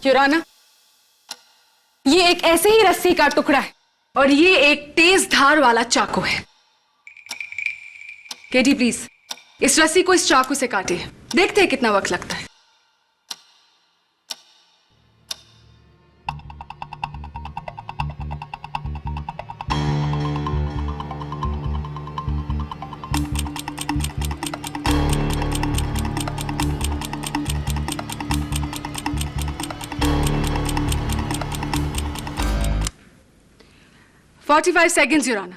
युराना, ये एक ऐसे ही रस्सी का टुकड़ा है और ये एक तेज धार वाला चाकू है। केटी प्लीज इस रस्सी को इस चाकू से काटिए, देखते हैं कितना वक्त लगता है। "45 seconds, युराना।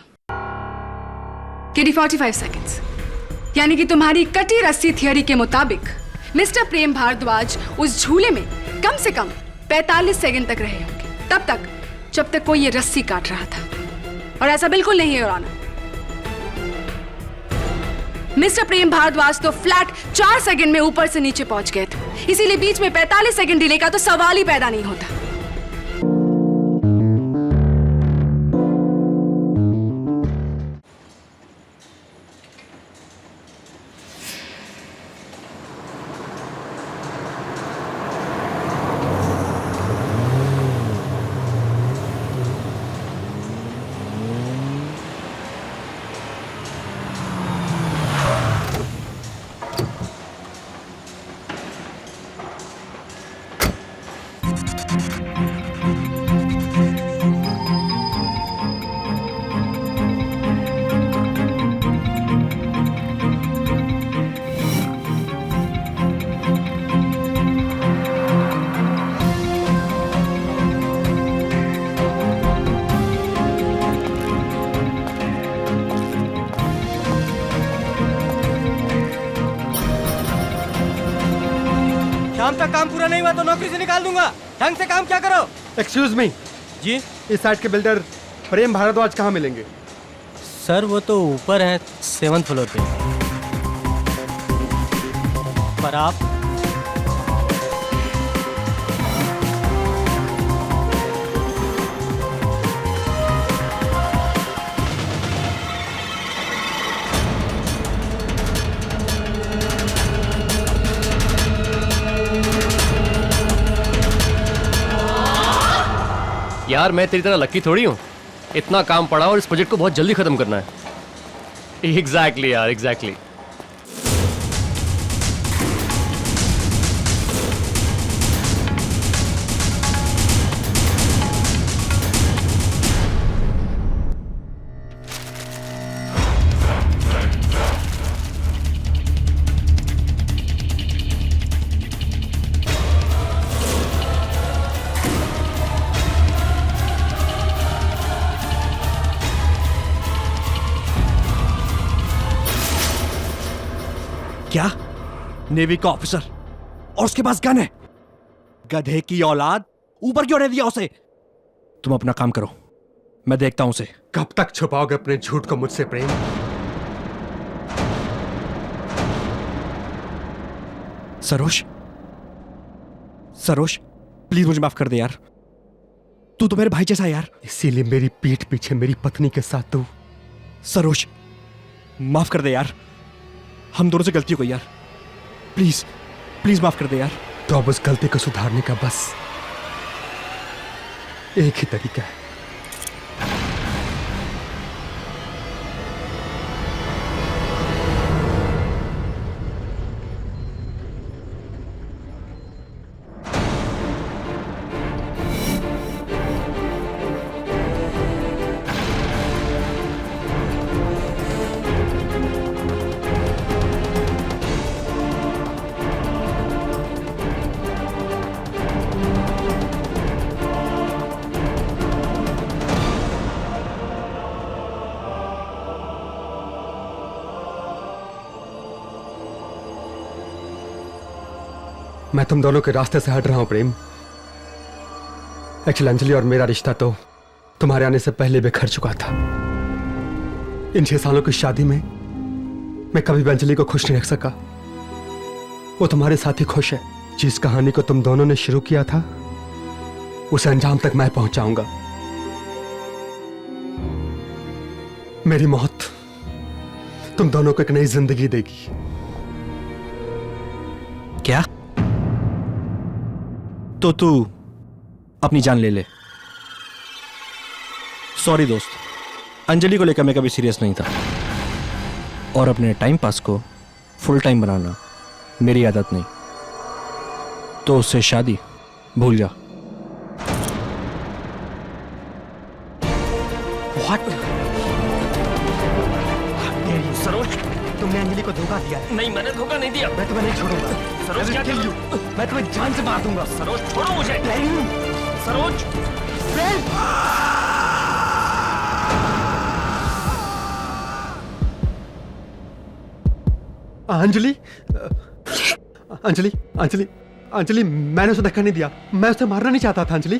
केटी 45 seconds। यानी कि तुम्हारी कटी रस्सी थियरी के मुताबिक मिस्टर प्रेम भारद्वाज उस झूले में कम से कम 45 सेकंड तक रहे होंगे, तब तक जब तक कोई ये रस्सी काट रहा था। और ऐसा बिल्कुल नहीं है युराना। मिस्टर प्रेम भारद्वाज तो फ्लैट 4 सेकंड में ऊपर से नीचे पहुंच गए थे, इसीलिए बीच में 45 सेकंड डिले का तो सवाल ही पैदा नहीं होता। शाम तक काम पूरा नहीं हुआ तो नौकरी से निकाल दूंगा। ढंग से काम क्या करो। एक्सक्यूज मी जी इस साइड के बिल्डर प्रेम भारद्वाज कहाँ मिलेंगे? सर वो तो ऊपर है 7th फ्लोर पे। पर आप यार मैं तेरी तरह लक्की थोड़ी हूँ, इतना काम पड़ा और इस प्रोजेक्ट को बहुत जल्दी खत्म करना है। एग्जैक्टली यार, एग्जैक्टली। क्या? नेवी का ऑफिसर और उसके पास गन है? गधे की औलाद, ऊपर क्यों नहीं दिया उसे? तुम अपना काम करो, मैं देखता हूं उसे। कब तक छुपाओगे अपने झूठ को मुझसे प्रेम? सरोज, सरोज प्लीज मुझे माफ कर दे यार। तू तो मेरे भाई जैसा है यार। इसीलिए मेरी पीठ पीछे मेरी पत्नी के साथ तू। सरोज माफ कर दे यार, हम दोनों से गलती हो गई यार। प्लीज प्लीज माफ कर दे यार। तो अब उस गलती को सुधारने का बस एक ही तरीका है। मैं तुम दोनों के रास्ते से हट रहा हूं प्रेम। एक्चुअली अंजलि और मेरा रिश्ता तो तुम्हारे आने से पहले बिखर चुका था। इन 6 सालों की शादी में मैं कभी भी अंजलि को खुश नहीं रख सका। वो तुम्हारे साथ ही खुश है। जिस कहानी को तुम दोनों ने शुरू किया था उसे अंजाम तक मैं पहुंचाऊंगा। मेरी मौत तुम दोनों को एक नई जिंदगी देगी। क्या? तो तू अपनी जान ले ले। सॉरी दोस्त, अंजलि को लेकर मैं कभी सीरियस नहीं था, और अपने टाइम पास को फुल टाइम बनाना मेरी आदत नहीं। तो उससे शादी भूल जा। What? सरोज, तुमने अंजलि को धोखा दिया है। नहीं, मैंने धोखा नहीं दिया। मैं तुम्हें नहीं छोड़ूंगा। सरोज, क्या kill you. मैं तुम्हें जान से मार दूंगा। सरोज, छोड़ो मुझे। प्रेम, सरोज, प्रेम। अंजलि, अंजलि, अंजलि, अंजलि, मैंने उसे धक्का नहीं दिया। मैं उसे मारना नहीं चाहता था अंजलि।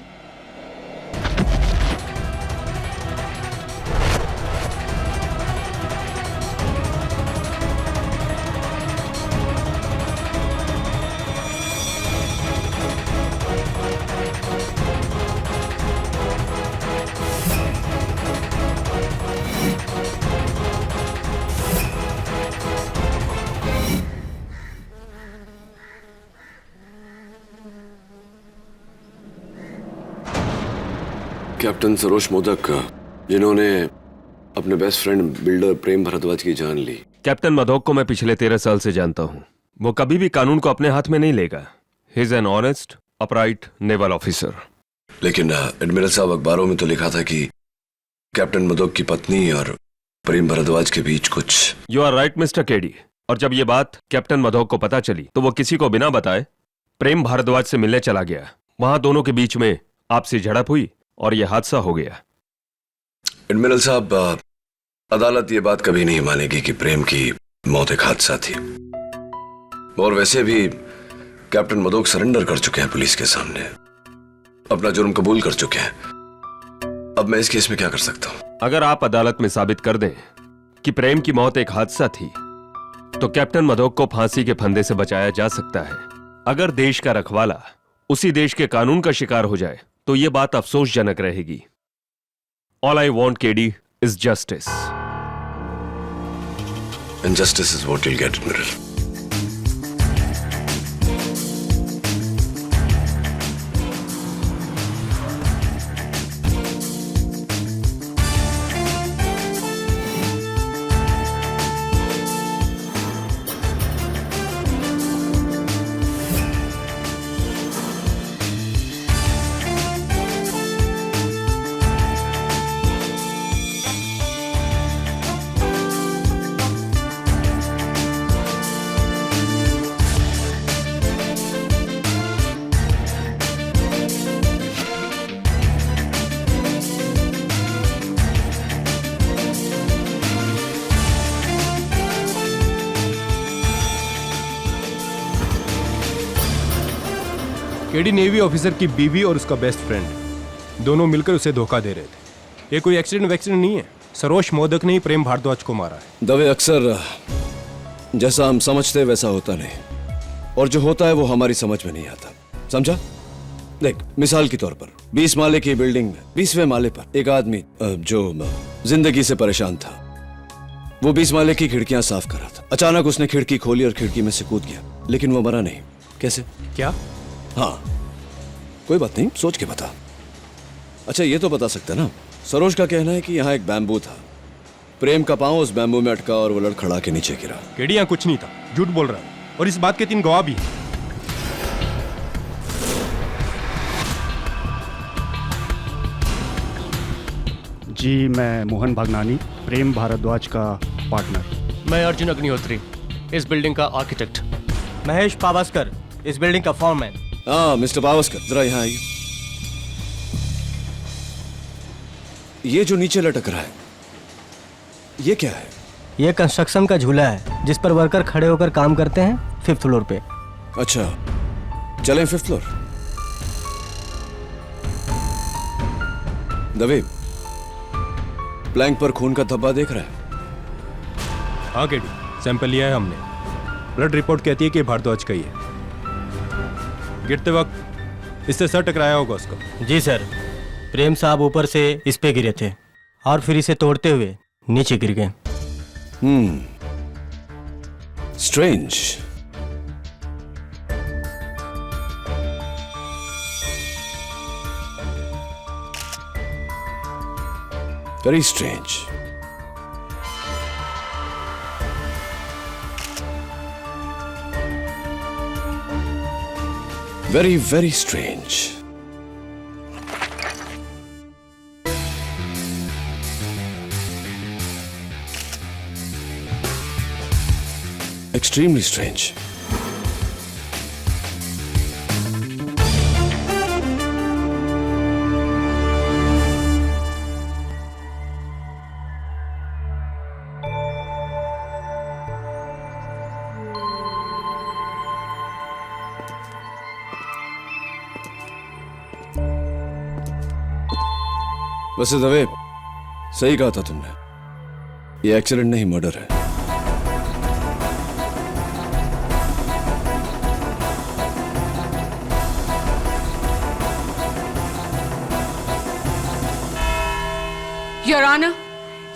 कैप्टन सरोज मोदक, जिन्होंने अपने बेस्ट फ्रेंड बिल्डर प्रेम भारद्वाज की जान ली। कैप्टन मधोक को मैं पिछले 13 साल से जानता हूं। वो कभी भी कानून को अपने हाथ में नहीं लेगा। He is an honest, upright naval officer. लेकिन एडमिरल साहब, अखबारों में तो लिखा था कि कैप्टन मधोक की पत्नी और प्रेम भारद्वाज के बीच कुछ। You are right mister KD. और जब ये बात कैप्टन मधोक को पता चली तो वो किसी को बिना बताए प्रेम भारद्वाज से मिलने चला गया। वहां दोनों के बीच में आपसी झड़प हुई और यह हादसा हो गया। एडमिरल साहब, अदालत ये बात कभी नहीं मानेगी कि प्रेम की मौत एक हादसा थी। और वैसे भी कैप्टन मधोक सरेंडर कर चुके हैं पुलिस के सामने, अपना जुर्म कबूल कर चुके हैं। अब मैं इस केस में क्या कर सकता हूं? अगर आप अदालत में साबित कर दें कि प्रेम की मौत एक हादसा थी तो कैप्टन मधोक को फांसी के फंदे से बचाया जा सकता है। अगर देश का रखवाला उसी देश के कानून का शिकार हो जाए तो यह बात अफसोसजनक रहेगी। All I want KD is justice. And justice is what you'll get, Admiral. KD navy officer की बीवी और उसका बेस्ट फ्रेंड दोनों मिलकर उसे धोखा दे रहे थे। ये कोई एक्सीडेंट वैक्सीडेंट नहीं है। सरोज मोदक ने ही प्रेम भारद्वाज को मारा है। दवे अक्सर जैसा हम समझते वैसा होता नहीं, और जो होता है वो हमारी समझ में नहीं आता। समझा? देख, मिसाल के तौर पर 20 माले की बिल्डिंग में 20वें माले पर एक आदमी जो जिंदगी से परेशान था, वो 20 माले की खिड़कियां साफ कर रहा था। अचानक उसने खिड़की खोली और खिड़की में से कूद गया, लेकिन वो मरा नहीं। कैसे? क्या? हाँ, कोई बात नहीं, सोच के बता। अच्छा, ये तो बता सकता ना, सरोज का कहना है कि यहाँ एक बैम्बू था, प्रेम का पांव उस बैम्बू में अटका और वो लड़खड़ा के नीचे गिरा। केडी यहाँ कुछ नहीं था, झूठ बोल रहा है, और इस बात के 3 गवाह भी हैं। जी, मैं मोहन भागनानी, प्रेम भारद्वाज का पार्टनर। मैं अर्जुन अग्निहोत्री, इस बिल्डिंग का आर्किटेक्ट। महेश पावस्कर, इस बिल्डिंग का फॉरमैन। हाँ मिस्टर पावस्कर, जरा यहाँ आइए। ये जो नीचे लटक रहा है, ये क्या है? ये कंस्ट्रक्शन का झूला है जिस पर वर्कर खड़े होकर काम करते हैं 5th फ्लोर पे। अच्छा, चलें 5th फ्लोर। दवे, प्लैंक पर खून का धब्बा देख रहा है? हाँ केडी, सैंपल लिया है हमने। ब्लड रिपोर्ट कहती है कि भारद्वाज का ही है। गिरते वक्त इससे सर टकराया होगा उसको। जी सर, प्रेम साहब ऊपर से इस पे गिरे थे और फिर इसे तोड़ते हुए नीचे गिर गए। Strange. Very strange. Very very strange. Extremely strange. वैसे दवे सही कहा था तुमने, ये एक्सीडेंट नहीं मर्डर है। योर ऑनर,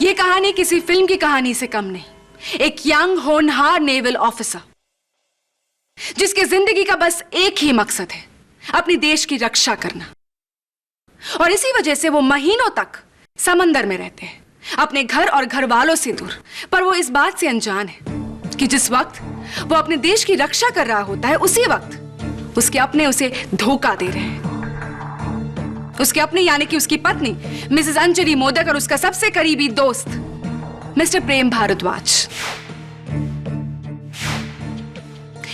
ये कहानी किसी फिल्म की कहानी से कम नहीं। एक यंग होनहार नेवल ऑफिसर जिसकी जिंदगी का बस एक ही मकसद है, अपनी देश की रक्षा करना। और इसी वजह से वो महीनों तक समंदर में रहते हैं, अपने घर और घर वालों से दूर। पर वो इस बात से अनजान है कि जिस वक्त वो अपने देश की रक्षा कर रहा होता है, उसी वक्त उसके अपने उसे धोखा दे रहे हैं। उसके अपने यानी कि उसकी पत्नी मिसेस अंजलि मोदक और उसका सबसे करीबी दोस्त मिस्टर प्रेम भारद्वाज।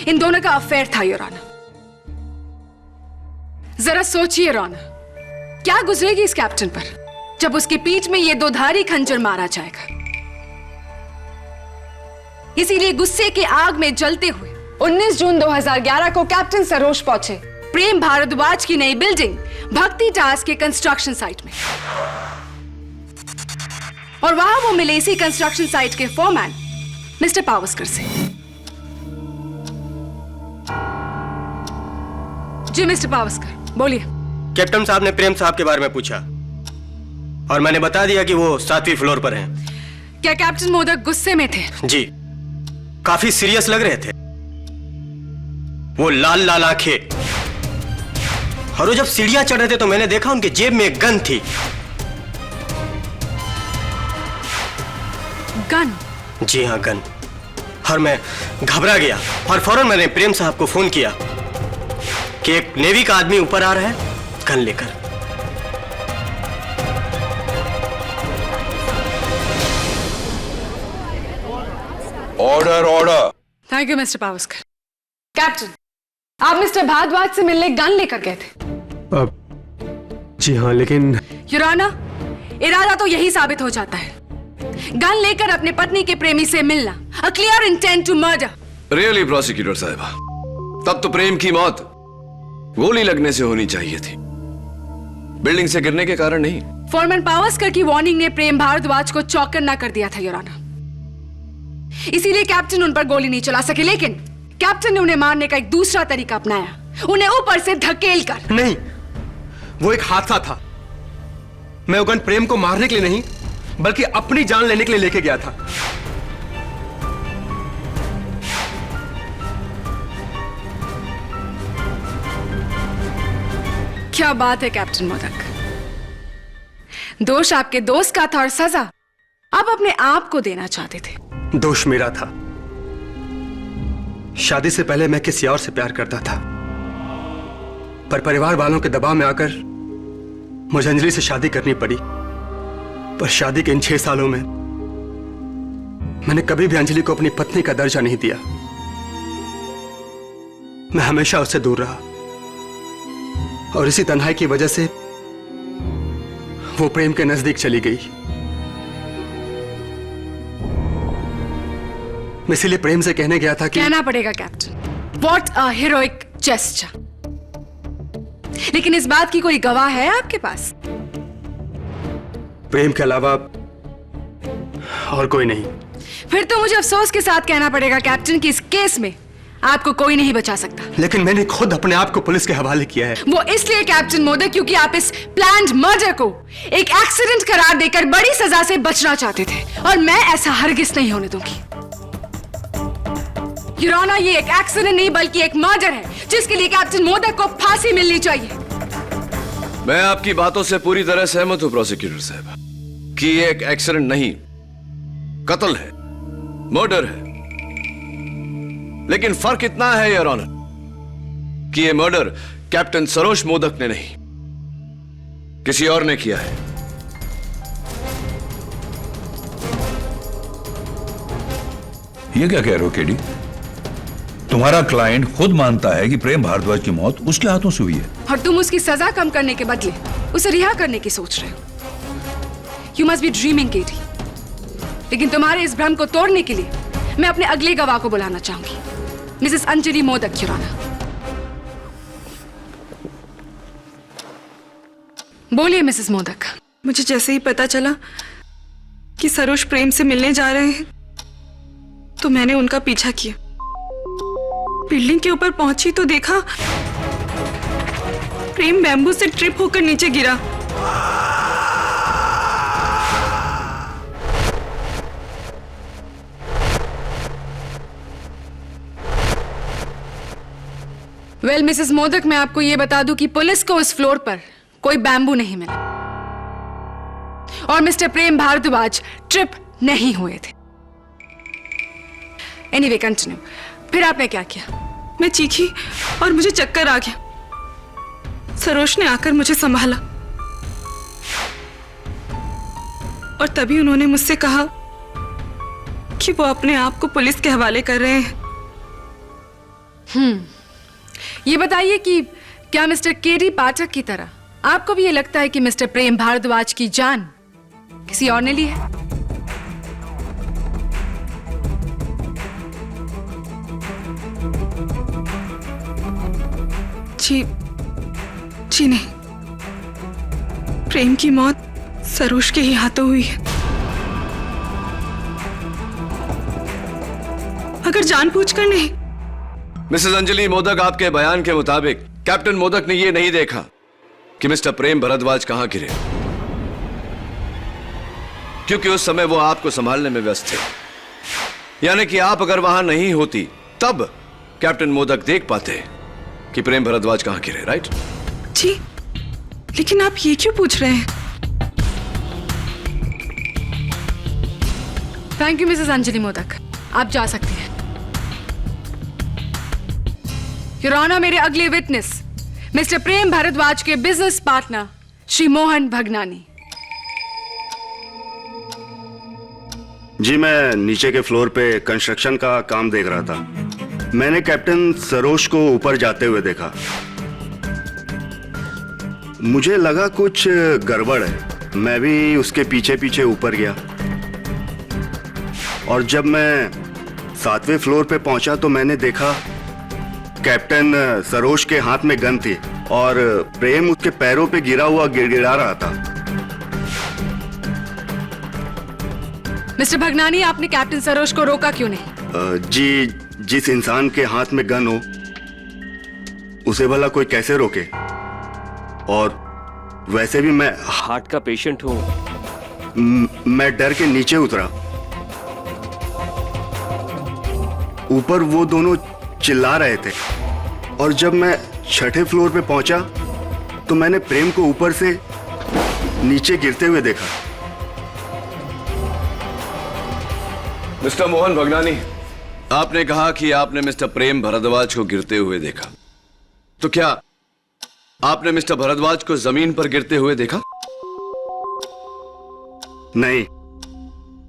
इन दोनों का अफेयर था योर ऑनर। जरा सोचिए योर ऑनर, क्या गुजरेगी इस कैप्टन पर जब उसकी पीठ में ये दोधारी खंजर मारा जाएगा। इसीलिए गुस्से की आग में जलते हुए 19 जून 2011 को कैप्टन सरोज पहुंचे प्रेम भारद्वाज की नई बिल्डिंग भक्ति टावर्स के कंस्ट्रक्शन साइट में। और वहां वो मिले इसी कंस्ट्रक्शन साइट के फोरमैन मिस्टर पावस्कर से। जी मिस्टर पावस्कर, बोलिए। कैप्टन साहब ने प्रेम साहब के बारे में पूछा और मैंने बता दिया कि वो 7वीं फ्लोर पर हैं। क्या कैप्टन मोदक गुस्से में थे? जी, काफी सीरियस लग रहे थे। वो लाल लाल आंखें, और वो जब सीढ़ियां चढ़ रहे थे तो मैंने देखा उनके जेब में एक गन थी। गन? जी हाँ, गन। और मैं घबरा गया और फौरन मैंने प्रेम साहब को फोन किया कि एक नेवी का आदमी ऊपर आ रहा है गन लेकर। Order order. Thank you mister Pawaskar. Captain, आप मिस्टर भारद्वाज से मिलने गन लेकर गए थे? जी हाँ, लेकिन योर ऑनर, इरादा तो यही साबित हो जाता है। गन लेकर अपने पत्नी के प्रेमी से मिलना, a clear intent to murder। Really prosecutor साहिबा, तब तो प्रेम की मौत गोली लगने से होनी चाहिए थी, बिल्डिंग से गिरने के कारण नहीं। फोरमैन पावस्कर की वार्निंग ने प्रेम भारद्वाज को चौकन्ना कर दिया था योर ऑनर। इसीलिए कैप्टन उन पर गोली नहीं चला सके, लेकिन कैप्टन ने उन्हें मारने का एक दूसरा तरीका अपनाया, उन्हें ऊपर से धकेल कर। नहीं, वो एक हादसा था। मैं वो गन प्रेम को मारने के लिए नहीं बल्कि अपनी जान लेने के लिए लेके गया था। क्या बात है कैप्टन मोदक, दोष आपके दोस्त का था और सजा आप अपने आप को देना चाहते थे। दोष मेरा था। शादी से पहले मैं किसी और से प्यार करता था, पर परिवार वालों के दबाव में आकर मुझे अंजलि से शादी करनी पड़ी। पर शादी के इन 6 सालों में मैंने कभी भी अंजलि को अपनी पत्नी का दर्जा नहीं दिया। मैं हमेशा उससे दूर रहा और इसी तन्हाई की वजह से वो प्रेम के नजदीक चली गई। मैं इसीलिए प्रेम से कहने गया था कि कहना पड़ेगा captain, what a heroic gesture. लेकिन इस बात की कोई गवाह है आपके पास? प्रेम के अलावा और कोई नहीं। फिर तो मुझे अफसोस के साथ कहना पड़ेगा कैप्टन कि इस केस में आपको कोई नहीं बचा सकता। लेकिन मैंने खुद अपने आप को पुलिस के हवाले किया है। वो इसलिए कैप्टन मोदक क्योंकि आप इस प्लान्ड मर्डर को एक एक्सीडेंट करार देकर बड़ी सजा से बचना चाहते थे, और मैं ऐसा हरगिज नहीं होने दूंगी। योर ऑनर, ये एक एक्सीडेंट नहीं बल्कि एक मर्डर है, जिसके लिए कैप्टन मोदक को फांसी मिलनी चाहिए। मैं आपकी बातों से पूरी तरह सहमत हूं प्रोसिक्यूटर साहब, कि ये एक एक्सीडेंट नहीं, कत्ल है, मर्डर है। लेकिन फर्क इतना है योर ऑनर कि ये मर्डर कैप्टन सरोज मोदक ने नहीं, किसी और ने किया है। ये क्या कह रहे हो केडी? तुम्हारा क्लाइंट खुद मानता है कि प्रेम भारद्वाज की मौत उसके हाथों से हुई है, और तुम उसकी सजा कम करने के बदले उसे रिहा करने की सोच रहे हो। यू मस्ट बी ड्रीमिंग केटी। लेकिन तुम्हारे इस भ्रम को तोड़ने के लिए मैं अपने अगले गवाह को बुलाना चाहूंगी, Mrs Anjali Modak your honour. बोलिए मिसेस मोदक। मुझे जैसे ही पता चला कि सरोज प्रेम से मिलने जा रहे हैं तो मैंने उनका पीछा किया। बिल्डिंग के ऊपर पहुंची तो देखा प्रेम बैम्बू से ट्रिप होकर नीचे गिरा। वेल मिसेस मोदक, मैं आपको यह बता दूं कि पुलिस को उस फ्लोर पर कोई बैम्बू नहीं मिला और मिस्टर प्रेम भारद्वाज ट्रिप नहीं हुए थे। Anyway continue. फिर आपने क्या किया? मैं चीखी और मुझे चक्कर आ गया। सरोज ने आकर मुझे संभाला और तभी उन्होंने मुझसे कहा कि वो अपने आप को पुलिस के हवाले कर रहे हैं। ये बताइए कि क्या मिस्टर केडी पाठक की तरह आपको भी ये लगता है कि मिस्टर प्रेम भारद्वाज की जान किसी और ने ली है? जी नहीं, प्रेम की मौत सरोज के ही हाथों हुई है। अगर जानबूझकर नहीं। मिसेस अंजलि मोदक, आपके बयान के मुताबिक कैप्टन मोदक ने यह नहीं देखा कि मिस्टर प्रेम भारद्वाज कहां गिरे, क्योंकि उस समय वो आपको संभालने में व्यस्त थे। यानी कि आप अगर वहां नहीं होती तब कैप्टन मोदक देख पाते कि प्रेम भारद्वाज कहां गिरे, राइट? जी, लेकिन आप ये क्यों पूछ रहे हैं? Thank you Mrs Anjali modak, आप जा सकती हैं। योर ऑनर, मेरे अगले विटनेस मिस्टर प्रेम भारद्वाज के बिजनेस पार्टनर श्री मोहन भगनानी। जी, मैं नीचे के फ्लोर पे कंस्ट्रक्शन का काम देख रहा था। मैंने कैप्टन सरोज को ऊपर जाते हुए देखा। मुझे लगा कुछ गड़बड़ है। मैं भी उसके पीछे पीछे ऊपर गया और जब मैं 7वें फ्लोर पे पहुंचा तो मैंने देखा कैप्टन सरोज के हाथ में गन थी और प्रेम उसके पैरों पे गिरा हुआ गिड़गिड़ा रहा था। मिस्टर भगनानी, आपने कैप्टन सरोज को रोका क्यों नहीं? जी, जिस इंसान के हाथ में गन हो उसे भला कोई कैसे रोके? और वैसे भी मैं हार्ट का पेशेंट हूं। मैं डर के नीचे उतरा। ऊपर वो दोनों चिल्ला रहे थे और जब मैं 6ठे फ्लोर पे पहुंचा तो मैंने प्रेम को ऊपर से नीचे गिरते हुए देखा। मिस्टर मोहन भगनानी, आपने कहा कि आपने मिस्टर प्रेम भारद्वाज को गिरते हुए देखा, तो क्या आपने मिस्टर भारद्वाज को जमीन पर गिरते हुए देखा? नहीं,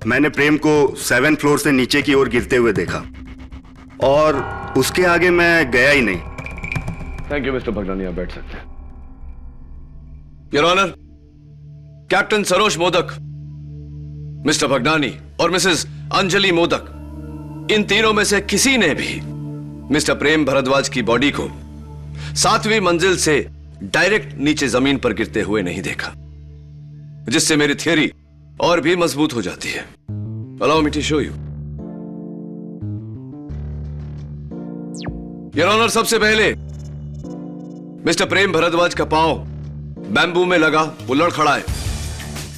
मैंने प्रेम को 7 फ्लोर से नीचे की ओर गिरते हुए देखा और उसके आगे मैं गया ही नहीं। थैंक यू मिस्टर भगनानी, आप बैठ सकते हैं। Your honour, captain Saroj Modak, mister Bhagnani और मिसेस अंजलि मोदक, इन तीनों में से किसी ने भी मिस्टर प्रेम भारद्वाज की बॉडी को 7वीं मंजिल से डायरेक्ट नीचे जमीन पर गिरते हुए नहीं देखा, जिससे मेरी थियरी और भी मजबूत हो जाती है। Allow me to show you. Your honour, सबसे पहले मिस्टर प्रेम भारद्वाज का पांव बैम्बू में लगा, वो लड़खड़ा है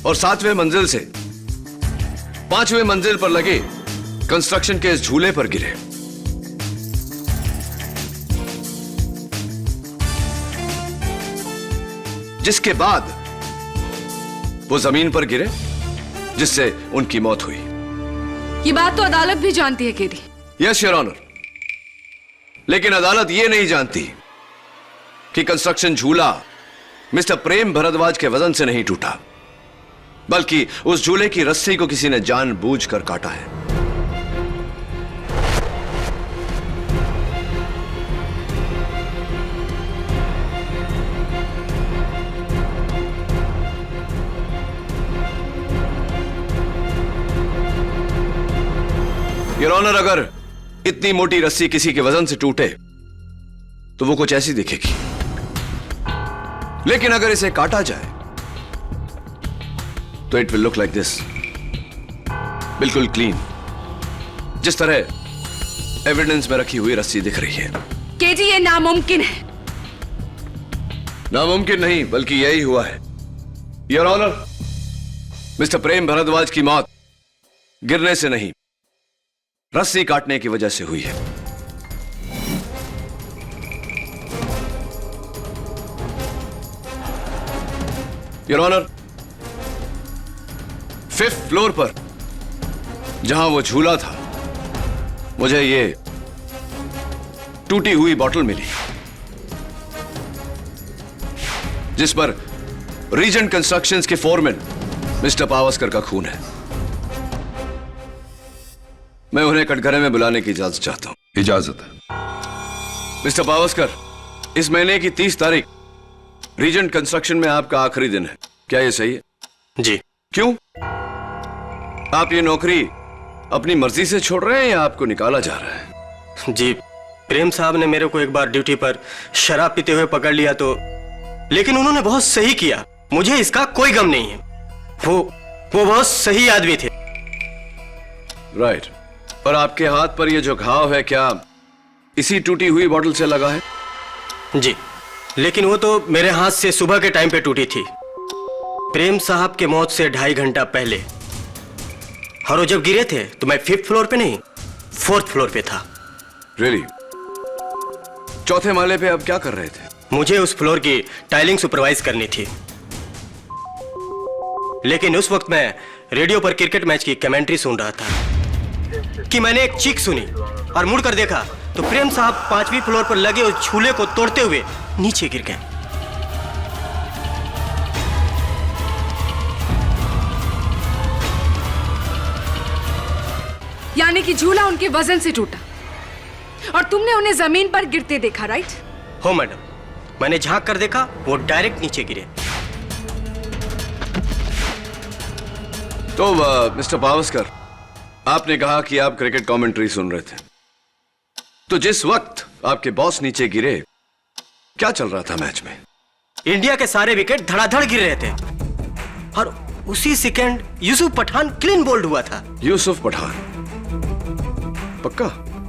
और 7वें मंजिल से 5वें मंजिल पर लगे कंस्ट्रक्शन के इस झूले पर गिरे। जिसके बाद वो जमीन पर गिरे जिससे उनकी मौत हुई। ये बात तो अदालत भी जानती है केडी। यस योर ऑनर, लेकिन अदालत यह नहीं जानती कि कंस्ट्रक्शन झूला मिस्टर प्रेम भारद्वाज के वजन से नहीं टूटा, बल्कि उस झूले की रस्सी को किसी ने जानबूझकर काटा है। योर ऑनर, अगर इतनी मोटी रस्सी किसी के वजन से टूटे तो वो कुछ ऐसी दिखेगी, लेकिन अगर इसे काटा जाए तो it will look like this, बिल्कुल क्लीन, जिस तरह एविडेंस में रखी हुई रस्सी दिख रही है। केडी, ये नामुमकिन है। नामुमकिन नहीं, बल्कि यही हुआ है। योर ऑनर, मिस्टर प्रेम भारद्वाज की मौत गिरने से नहीं, रस्सी काटने की वजह से हुई है। योर ऑनर, 5th फ्लोर पर जहां वो झूला था, मुझे ये टूटी हुई बोतल मिली जिस पर रीजेंट कंस्ट्रक्शंस के फोरमैन मिस्टर पावस्कर का खून है। मैं उन्हें कटघरे में बुलाने की इजाजत चाहता हूं। इजाजत है। मिस्टर पावस्कर, इस महीने की 30 तारीख रीजेंट कंस्ट्रक्शन में आपका आखिरी दिन है, क्या यह सही है? जी। क्यों? आप ये नौकरी अपनी मर्जी से छोड़ रहे हैं या आपको निकाला जा रहा है? जी, प्रेम साहब ने मेरे को एक बार ड्यूटी पर शराब पीते हुए पकड़ लिया तो, लेकिन उन्होंने बहुत सही किया, मुझे इसका कोई गम नहीं है। वो बहुत सही आदमी थे। राइट। और आपके हाथ पर ये जो घाव है, क्या इसी टूटी हुई बोतल से लगा है? जी, लेकिन वो तो मेरे हाथ से सुबह के टाइम पे टूटी थी, प्रेम साहब के मौत से 2.5 घंटा पहले। और वो जब गिरे थे तो मैं 5th फ्लोर पे नहीं, 4th फ्लोर पे था। रियली? चौथे माले पे आप क्या कर रहे थे? मुझे उस फ्लोर की टाइलिंग सुपरवाइज करनी थी, लेकिन उस वक्त मैं रेडियो पर क्रिकेट मैच की कमेंट्री सुन रहा था कि मैंने एक चीख सुनी और मुड़कर देखा तो प्रेम साहब 5वीं फ्लोर पर लगे उस झूले को तोड़ते हुए नीचे गिर गए। यानी कि झूला उनके वजन से टूटा और तुमने उन्हें जमीन पर गिरते देखा, राइट? हो मैडम, मैंने झांक कर देखा, वो डायरेक्ट नीचे गिरे। तो मिस्टर पावस्कर, आपने कहा कि आप क्रिकेट कमेंट्री सुन रहे थे, तो जिस वक्त आपके बॉस नीचे गिरे, क्या चल रहा था मैच में? इंडिया के सारे विकेट धड़ाधड़ गिर रहे थे और उसी second Yusuf Pathan clean bowled हुआ था। यूसुफ पठान? पक्का?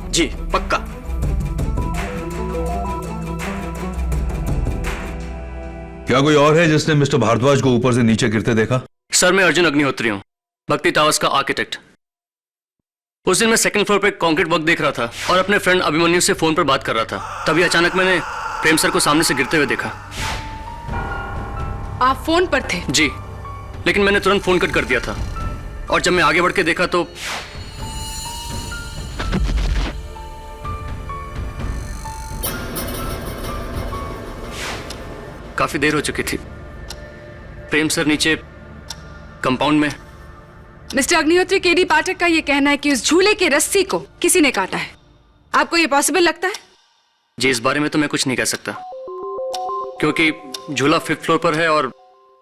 जी पक्का। क्या कोई और है जिसने मिस्टर भारद्वाज को ऊपर से नीचे गिरते देखा? सर, मैं अर्जुन अग्निहोत्री हूँ, भक्ति टावर्स का आर्किटेक्ट। उस दिन मैं 2nd फ्लोर पे कंक्रीट वर्क देख रहा था और अपने फ्रेंड अभिमन्यु से फोन पर बात कर रहा था। तभी अचानक मैंने प्रेम सर को सामने से गिरते हुए देखा। आप फोन पर थे? जी, लेकिन मैंने तुरंत फोन कट कर दिया था और जब मैं आगे बढ़ के देखा तो काफी देर हो चुकी थी। प्रेम सर नीचे कंपाउंड में। मिस्टर अग्निहोत्री, केडी पाठक का यह कहना है कि उस झूले की रस्सी को किसी ने काटा है। आपको यह पॉसिबल लगता है? जी, इस बारे में तो मैं कुछ नहीं कह सकता क्योंकि झूला 5th फ्लोर पर है और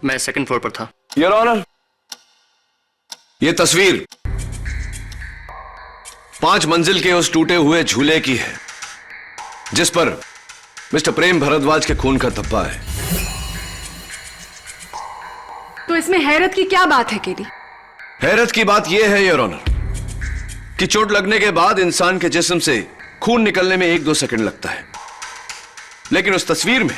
मैं 2nd फ्लोर पर था। योर ऑनर, यह तस्वीर 5 मंजिल के उस टूटे हुए झूले की है जिस पर मिस्टर प्रेम भारद्वाज के खून का धब्बा है। तो इसमें हैरत की क्या बात है केडी? हैरत की बात यह है योर ऑनर कि चोट लगने के बाद इंसान के जिस्म से खून निकलने में 1-2 सेकंड लगता है, लेकिन उस तस्वीर में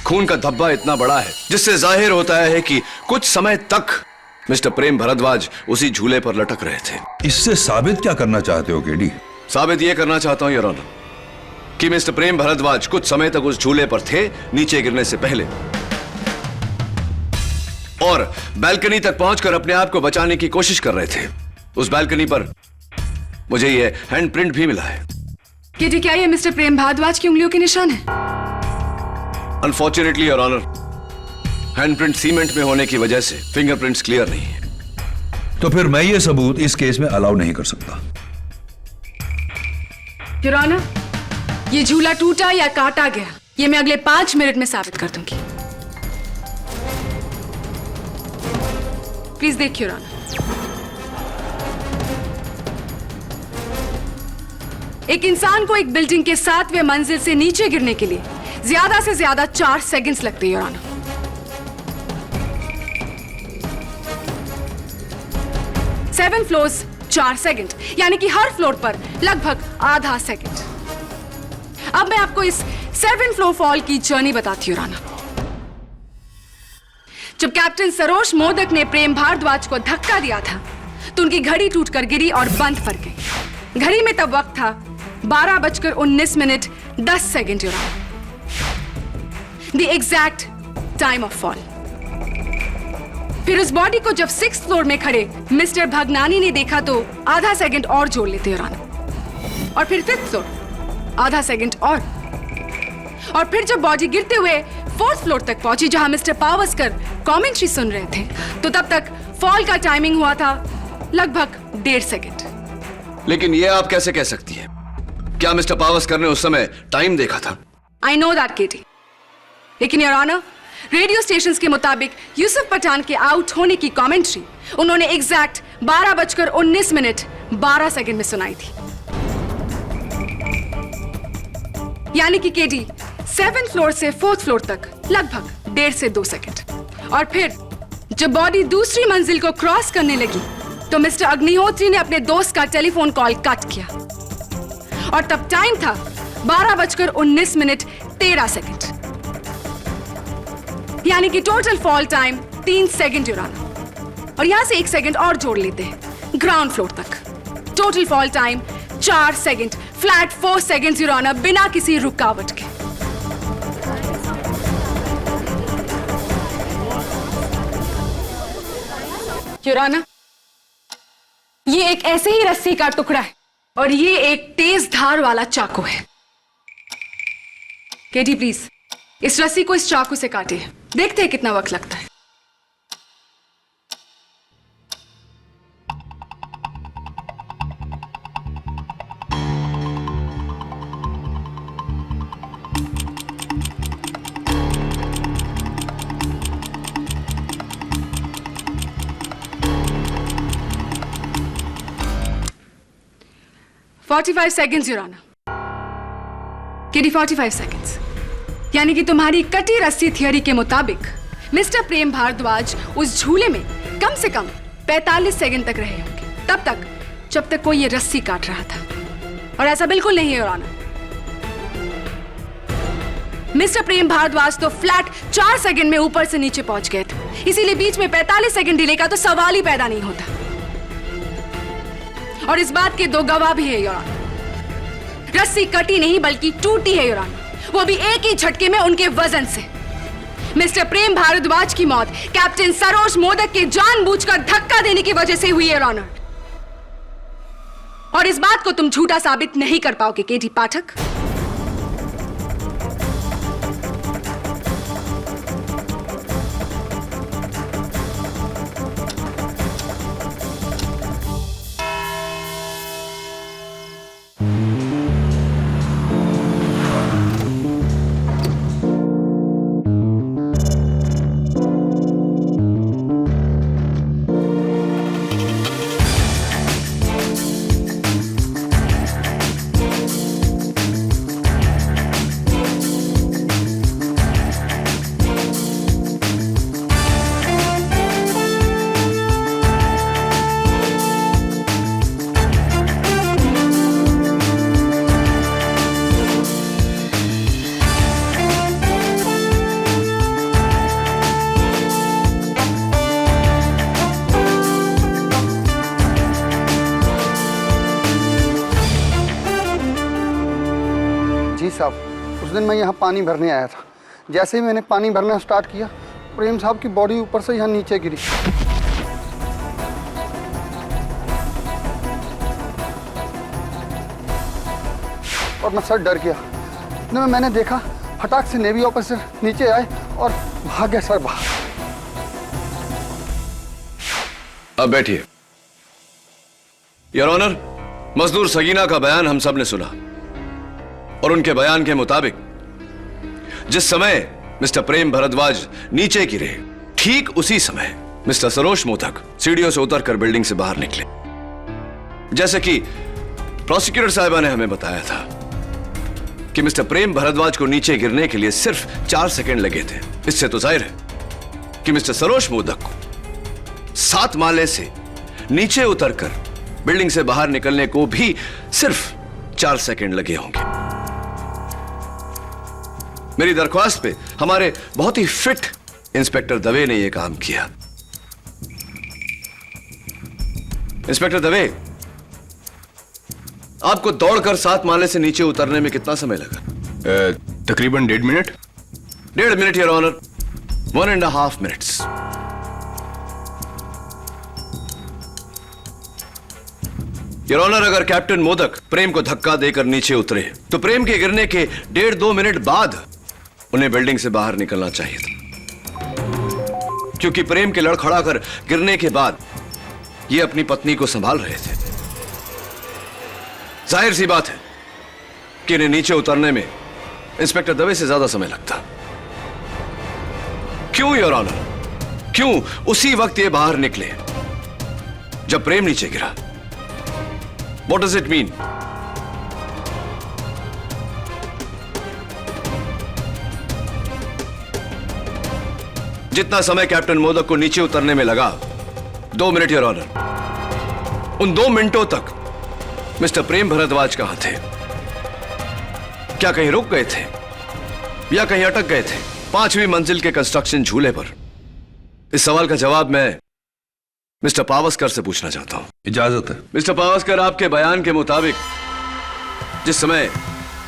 खून का धब्बा इतना बड़ा है जिससे जाहिर होता है कि कुछ समय तक मिस्टर प्रेम भारद्वाज उसी झूले पर लटक रहे थे। इससे साबित क्या करना चाहते हो केडी? साबित यह करना चाहता हूं योर ऑनर कि मिस्टर प्रेम भारद्वाज कुछ समय तक उस झूले पर थे नीचे गिरने से पहले, और बैल्कनी तक पहुंचकर अपने आप को बचाने की कोशिश कर रहे थे। उस बैल्कनी पर मुझे ये हैंड प्रिंट भी मिला है। केटी, क्या ये मिस्टर प्रेम भारद्वाज की उंगलियों के निशान है? Unfortunately your honour, handprint cement में होने की वजह से फिंगरप्रिंट्स क्लियर नहीं है। तो फिर मैं ये सबूत इस केस में अलाउ नहीं कर सकता। योर ऑनर, ये झूला टूटा या काटा गया, ये मैं अगले 5 मिनट में साबित कर दूंगी। प्लीज देखिए योर ऑनर। एक इंसान को एक बिल्डिंग के 7वें मंजिल से नीचे गिरने के लिए ज्यादा से ज्यादा 4 सेकंड्स लगते हैं योर ऑनर। 7 फ्लोर्स 4 सेकंड, यानी कि हर फ्लोर पर लगभग आधा सेकंड। अब मैं आपको इस 7 फ्लोर फॉल की जर्नी बताती हूं राना। जब कैप्टन सरोज मोदक ने प्रेम भारद्वाज को धक्का दिया था तो उनकी घड़ी टूटकर गिरी और बंद पड़ गई। घड़ी में तब वक्त था 12:19 your honour, the exact time of fall. फिर उस बॉडी को जब 6th फ्लोर में खड़े मिस्टर भगनानी ने देखा तो आधा सेकंड और जोड़ लेते योर ऑनर, और फिर 5th फ्लोर आधा सेकंड और फिर जब बॉडी गिरते हुए 4th फ्लोर तक पहुंची जहां मिस्टर पावस्कर कमेंट्री सुन रहे थे तो तब तक फॉल का टाइमिंग हुआ था लगभग 1.5 सेकंड। लेकिन ये आप कैसे कह सकती हैं? क्या मिस्टर पावस्कर ने उस समय टाइम देखा था? आई नो दैट केटी, लेकिन योर ऑनर रेडियो स्टेशंस के मुताबिक यूसुफ पठान के आउट होने की कमेंट्री उन्होंने एग्जैक्ट 12:19 में सुनाई थी। यानी कि केडी 7th फ्लोर से 4th फ्लोर तक लगभग 1.5 से 2 सेकंड। और फिर जब बॉडी दूसरी मंजिल को क्रॉस करने लगी तो मिस्टर अग्निहोत्री ने अपने दोस्त का टेलीफोन कॉल कट किया और तब टाइम था 12:19 यानी कि total fall time 3 second your honour. और यहां से 1 सेकंड और जोड़ लेते हैं ग्राउंड फ्लोर तक। Total fall time 4 second, flat 4 second your honour, बिना किसी रुकावट के। योर ऑनर, ये एक ऐसे ही रस्सी का टुकड़ा है और ये एक तेज धार वाला चाकू है। केटी प्लीज इस रस्सी को इस चाकू से काटे, देखते हैं कितना वक्त लगता है। $45 seconds your honour. KD 45 seconds, यानी कि तुम्हारी कटी रस्सी थियरी के मुताबिक मिस्टर प्रेम भारद्वाज उस झूले में कम से कम 45 सेकंड तक रहे होंगे, तब तक जब तक कोई ये रस्सी काट रहा था। और ऐसा बिल्कुल नहीं है योर ऑनर। मिस्टर प्रेम भारद्वाज तो फ्लैट 4 सेकंड में ऊपर से नीचे पहुंच गए थे, इसीलिए बीच में 45 सेकंड डिले का तो सवाल ही पैदा नहीं होता। और इस बात के 2 गवाह भी है योर ऑनर। रस्सी कटी नहीं बल्कि टूटी है योर ऑनर, वो भी एक ही झटके में उनके वजन से। मिस्टर प्रेम भारद्वाज की मौत कैप्टन सरोज मोदक के जानबूझकर धक्का देने की वजह से हुई है योर ऑनर। और इस बात को तुम झूठा साबित नहीं कर पाओगे केटी पाठक। जी साहब, उस दिन मैं यहाँ पानी भरने आया था। जैसे ही मैंने पानी भरना स्टार्ट किया प्रेम साहब की बॉडी ऊपर से यहाँ नीचे गिरी। और मैं सर डर गया। मैंने देखा फटाक से नेवी ऑफिसर नीचे आए और भाग गए सर बाहर। अब बैठिए। योर ऑनर, मजदूर सगीना का बयान हम सब ने सुना और उनके बयान के मुताबिक जिस समय मिस्टर प्रेम भारद्वाज नीचे गिरे, ठीक उसी समय मिस्टर सरोज मोदक सीढ़ियों से उतरकर बिल्डिंग से बाहर निकले। जैसे कि प्रोसिक्यूटर साहिबा ने हमें बताया था कि मिस्टर प्रेम भारद्वाज को नीचे गिरने के लिए सिर्फ 4 सेकंड लगे थे। इससे तो जाहिर है कि मिस्टर सरोज मोदक को 7 माले से नीचे उतरकर बिल्डिंग से बाहर निकलने को भी सिर्फ 4 सेकंड लगे होंगे। मेरी दरख्वास्त पे हमारे बहुत ही फिट इंस्पेक्टर दवे ने यह काम किया। इंस्पेक्टर दवे, आपको दौड़कर 7 माले से नीचे उतरने में कितना समय लगा? तकरीबन 1.5 minute. 1.5 minute your honour, 1.5 minutes. Your honour, अगर कैप्टन मोदक प्रेम को धक्का देकर नीचे उतरे तो प्रेम के गिरने के 1.5-2 मिनट बाद उन्हें बिल्डिंग से बाहर निकलना चाहिए था, क्योंकि प्रेम के लड़खड़ा कर गिरने के बाद ये अपनी पत्नी को संभाल रहे थे। जाहिर सी बात है कि इन्हें नीचे उतरने में इंस्पेक्टर दवे से ज्यादा समय लगता। क्यों योर ऑनर? क्यों उसी वक्त ये बाहर निकले जब प्रेम नीचे गिरा? What does it mean? जितना समय कैप्टन मोदक को नीचे उतरने में लगा, 2 मिनट योर ऑनर, उन 2 मिनटों तक मिस्टर प्रेम भारद्वाज कहां थे? क्या कहीं रुक गए थे या कहीं अटक गए थे 5वीं मंजिल के कंस्ट्रक्शन झूले पर? इस सवाल का जवाब मैं मिस्टर पावस्कर से पूछना चाहता हूं। इजाजत है। मिस्टर पावस्कर, आपके बयान के मुताबिक जिस समय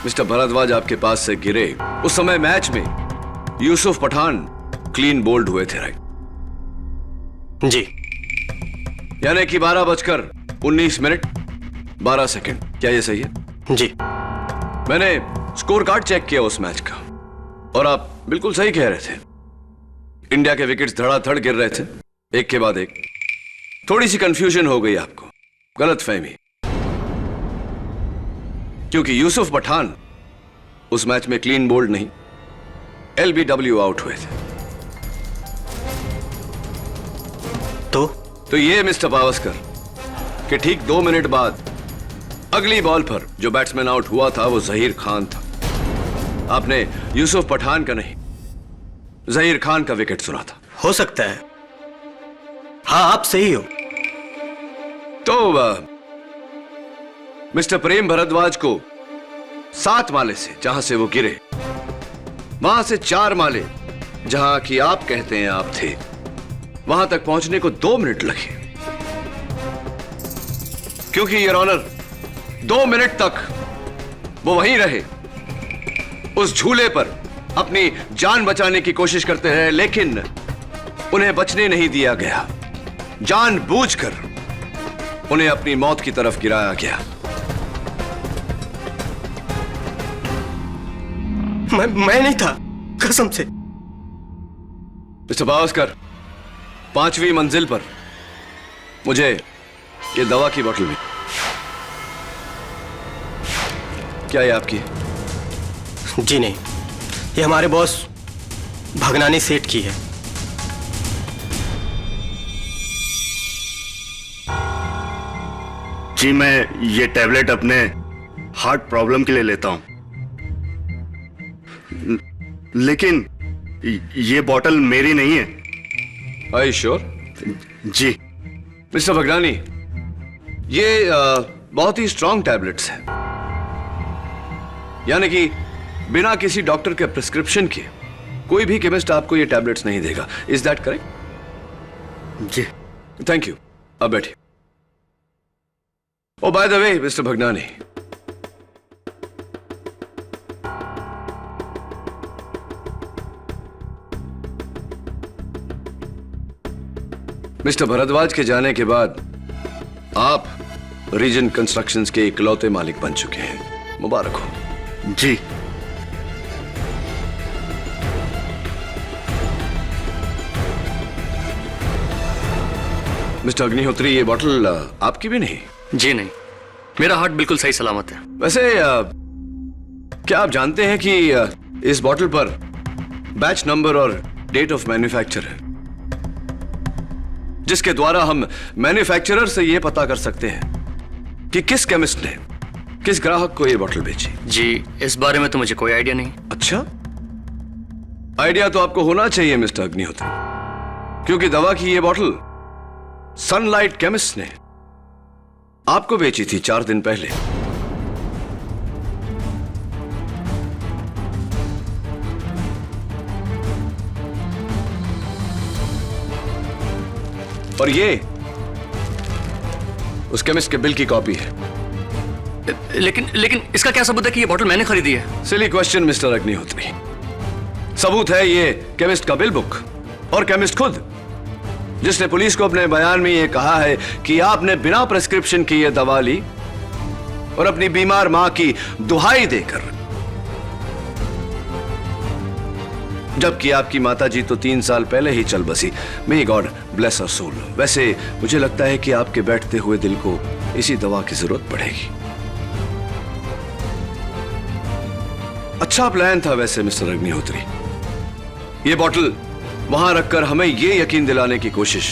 मिस्टर भारद्वाज आपके पास से गिरे, उस समय मैच में यूसुफ पठान क्लीन बोल्ड हुए थे, राइट? जी। यानी कि 12:19 12 सेकंड। क्या यह सही है? जी। मैंने स्कोर कार्ड चेक किया उस मैच का और आप बिल्कुल सही कह रहे थे। इंडिया के विकेट्स धड़ाधड़ गिर रहे थे, एक के बाद एक। थोड़ी सी कंफ्यूजन हो गई आपको, गलतफहमी, क्योंकि यूसुफ पठान उस मैच में क्लीन बोल्ड नहीं, LBW आउट हुए थे। तो ये मिस्टर पावस्कर कि ठीक 2 मिनट बाद अगली बॉल पर जो बैट्समैन आउट हुआ था वो जहीर खान था। आपने यूसुफ पठान का नहीं, जहीर खान का विकेट सुना था। हो सकता है, हाँ आप सही हो। तो मिस्टर प्रेम भारद्वाज को 7 माले से जहां से वो गिरे, वहां से 4 माले जहां कि आप कहते हैं आप थे, वहां तक पहुंचने को 2 मिनट लगे। क्योंकि योर ऑनर 2 मिनट तक वो वहीं रहे, उस झूले पर अपनी जान बचाने की कोशिश करते रहे, लेकिन उन्हें बचने नहीं दिया गया। जानबूझकर उन्हें अपनी मौत की तरफ गिराया गया। मैं नहीं था, कसम से। मिस्टर पावस्कर, 5वीं मंजिल पर मुझे ये दवा की बोतल मिली। क्या ये आपकी? जी नहीं, ये हमारे बॉस भगनानी सेठ की है। जी, मैं ये टैबलेट अपने हार्ट प्रॉब्लम के लिए लेता हूं, लेकिन ये बोतल मेरी नहीं है। Are you sure? जी। मिस्टर भगनानी, ये बहुत ही स्ट्रॉन्ग टैबलेट्स हैं, यानी कि बिना किसी डॉक्टर के प्रिस्क्रिप्शन के कोई भी केमिस्ट आपको ये टैबलेट्स नहीं देगा। Is that correct? जी। Thank you. अब बैठिए। Oh by the way mister Bhagnani, mister Bhardwaj के जाने के बाद आप रीजन कंस्ट्रक्शंस के इकलौते मालिक बन चुके हैं। मुबारक हो। जी। मिस्टर अग्निहोत्री, ये बॉटल आपकी भी नहीं? जी नहीं, मेरा हार्ट बिल्कुल सही सलामत है। वैसे क्या आप जानते हैं कि इस बॉटल पर बैच नंबर और डेट ऑफ मैन्युफैक्चर है, जिसके द्वारा हम मैन्युफैक्चरर से यह पता कर सकते हैं कि किस केमिस्ट ने किस ग्राहक को यह बॉटल बेची? जी, इस बारे में तो मुझे कोई आइडिया नहीं। अच्छा, आइडिया तो आपको होना चाहिए मिस्टर अग्निहोत्री, क्योंकि दवा की यह बॉटल सनलाइट केमिस्ट ने आपको बेची थी 4 दिन पहले। और ये उस केमिस्ट के बिल की कॉपी है। लेकिन इसका क्या सबूत है कि ये बॉटल मैंने खरीदी है? Silly question mister Agnihotri. सबूत है ये केमिस्ट का बिल बुक और केमिस्ट खुद, जिसने पुलिस को अपने बयान में यह कहा है कि आपने बिना प्रिस्क्रिप्शन की यह दवा ली और अपनी बीमार मां की दुहाई देकर, जबकि आपकी माताजी तो 3 साल पहले ही चल बसी। मे गॉड ब्लेस हर सोल। वैसे मुझे लगता है कि आपके बैठते हुए दिल को इसी दवा की जरूरत पड़ेगी। अच्छा प्लान था वैसे मिस्टर अग्निहोत्री, यह बॉटल वहां रखकर हमें यह यकीन दिलाने की कोशिश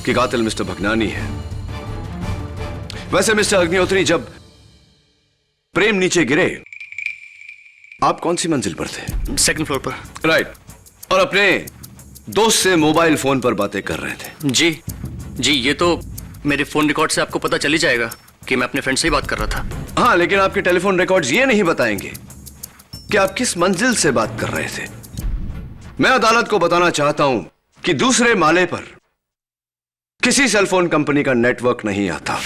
कि कातिल मिस्टर भगनानी है। वैसे मिस्टर अग्निहोत्री, जब प्रेम नीचे गिरे आप कौन सी मंजिल पर थे? 2nd फ्लोर पर। राइट। और अपने दोस्त से मोबाइल फोन पर बातें कर रहे थे? जी, ये तो मेरे फोन रिकॉर्ड से आपको पता चली जाएगा कि मैं अपने फ्रेंड से ही बात कर रहा था। हाँ, लेकिन आपके टेलीफोन रिकॉर्ड्स ये नहीं बताएंगे कि आप किस मंजिल से बात कर रहे थे। मैं अदालत को बताना चाहता हूं कि दूसरे माले पर किसी सेलफोन कंपनी का नेटवर्क नहीं आता।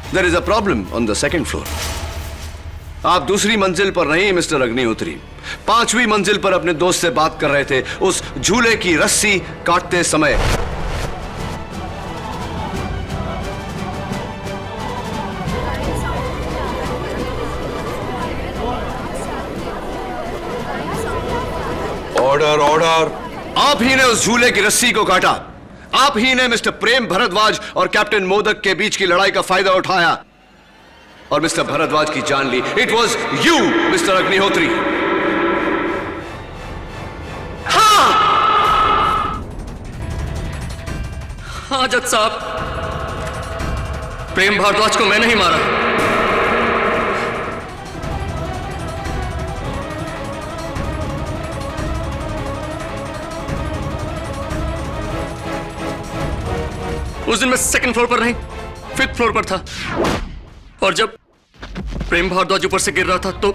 There is a problem on the 2nd floor. आप दूसरी मंजिल पर नहीं मिस्टर अग्निहोत्री, 5वीं मंजिल पर अपने दोस्त से बात कर रहे थे उस झूले की रस्सी काटते समय। Order order. आप ही ने उस झूले की रस्सी को काटा। आप ही ने मिस्टर प्रेम भरद्वाज और कैप्टन मोदक के बीच की लड़ाई का फायदा उठाया और मिस्टर भरद्वाज की जान ली। It was you mister Agnihotri. हाँ जज साहब, प्रेम भारद्वाज को मैंने ही मारा। उस दिन मैं 2nd फ्लोर पर नहीं 5th फ्लोर पर था, और जब प्रेम भारद्वाज ऊपर से गिर रहा था तो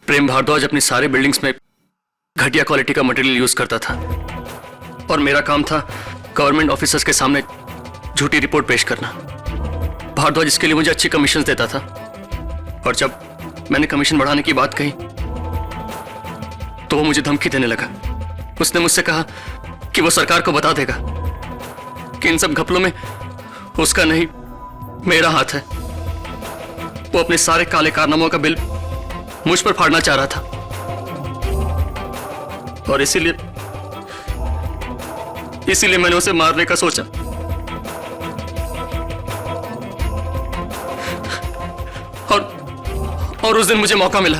प्रेम भारद्वाज अपनी सारी बिल्डिंग्स में घटिया क्वालिटी का मटेरियल यूज करता था, और मेरा काम था गवर्नमेंट ऑफिसर्स के सामने झूठी रिपोर्ट पेश करना। भारद्वाज इसके लिए मुझे अच्छी कमीशन देता था, और जब मैंने कमीशन बढ़ाने की बात कही तो वो मुझे धमकी देने लगा। उसने मुझसे कहा कि वो सरकार को बता देगा कि इन सब घपलों में उसका नहीं मेरा हाथ है। वो अपने सारे काले कारनामों का बिल मुझ पर फाड़ना चाह रहा था, और इसीलिए मैंने उसे मारने का सोचा। और उस दिन मुझे मौका मिला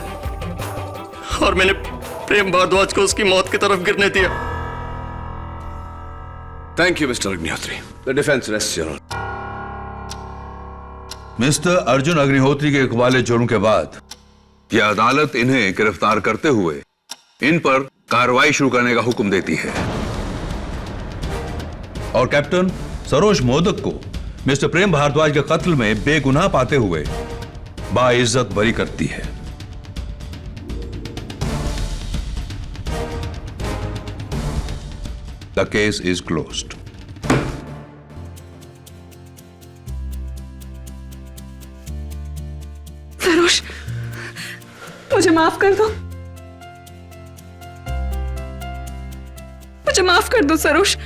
और मैंने प्रेम भारद्वाज को उसकी मौत की तरफ गिरने दिया। Thank you mister Agnihotri. The defence rests your honour. Mister Arjun Agnihotri के इकबाल जुर्म के बाद यह अदालत इन्हें गिरफ्तार करते हुए इन पर कार्रवाई शुरू करने का हुक्म देती है और कैप्टन सरोज मोदक को मिस्टर प्रेम भारद्वाज के कत्ल में बेगुनाह पाते हुए बाइज्जत बरी करती है। The case is closed. Saroj, मुझे माफ कर दो, मुझे माफ कर दो Saroj.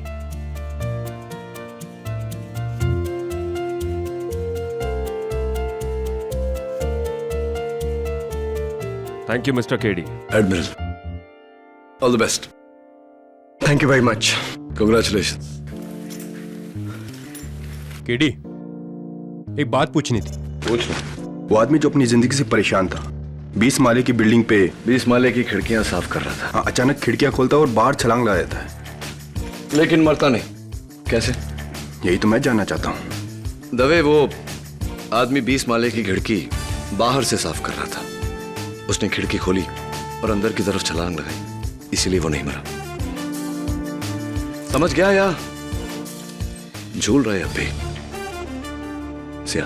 Thank you mister KD. Admiral, all the best. Thank you very much. Congratulation. KD, एक बात पूछनी थी। पूछना। वो आदमी जो अपनी जिंदगी से परेशान था, 20 माले की बिल्डिंग पे 20 माले की खिड़कियां साफ कर रहा था। हाँ, अचानक खिड़कियां खोलता है और बाहर छलांग लगा देता है। लेकिन मरता नहीं, कैसे? यही तो मैं जानना चाहता हूँ। दवे, वो आदमी 20 माले की खिड़की बाहर से साफ कर रहा था। उसने खिड़की खोली और अंदर की तरफ छलांग लगाई, इसीलिए वो नहीं मरा। समझ गया या झूल रहे अब भी? सिया